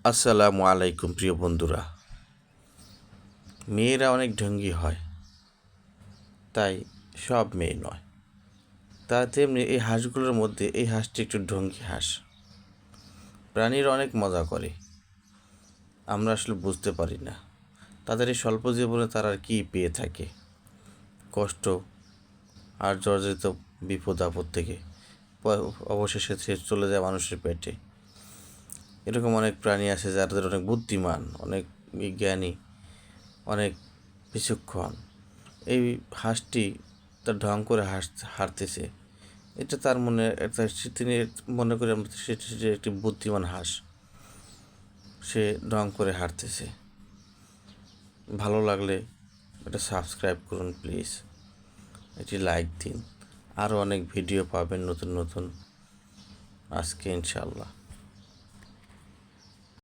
আসসালামু আলাইকুম প্রিয় বন্ধুরা। মেয়েরা অনেক ঢঙ্গি হয়, তাই সব মেয়ে নয়। তা তেমনি এই হাঁসগুলোর মধ্যে এই হাঁসটি একটু ঢঙ্গি হাঁস। প্রাণীরা অনেক মজা করে, আমরা আসলে বুঝতে পারি না তাদের এই স্বল্প জীবনে তারা আর কী পেয়ে থাকে। কষ্ট আর জর্জরিত বিপদ আপদ থেকে অবশেষে সে চলে যায় মানুষের পেটে। এরকম অনেক প্রাণী আছে যাদের অনেক বুদ্ধিমান, অনেক বিজ্ঞানী, অনেক বিচক্ষণ। এই হাঁসটি তার ঢং করে হারতেছে, এটা তার মনে একটা তিনি মনে করি আমরা সে একটি বুদ্ধিমান হাঁস, সে ঢং করে হারতেছে। ভালো লাগলে এটা সাবস্ক্রাইব করুন প্লিজ, এটি লাইক দিন। আরও অনেক ভিডিও পাবেন নতুন নতুন আজকে ইনশাআল্লাহ।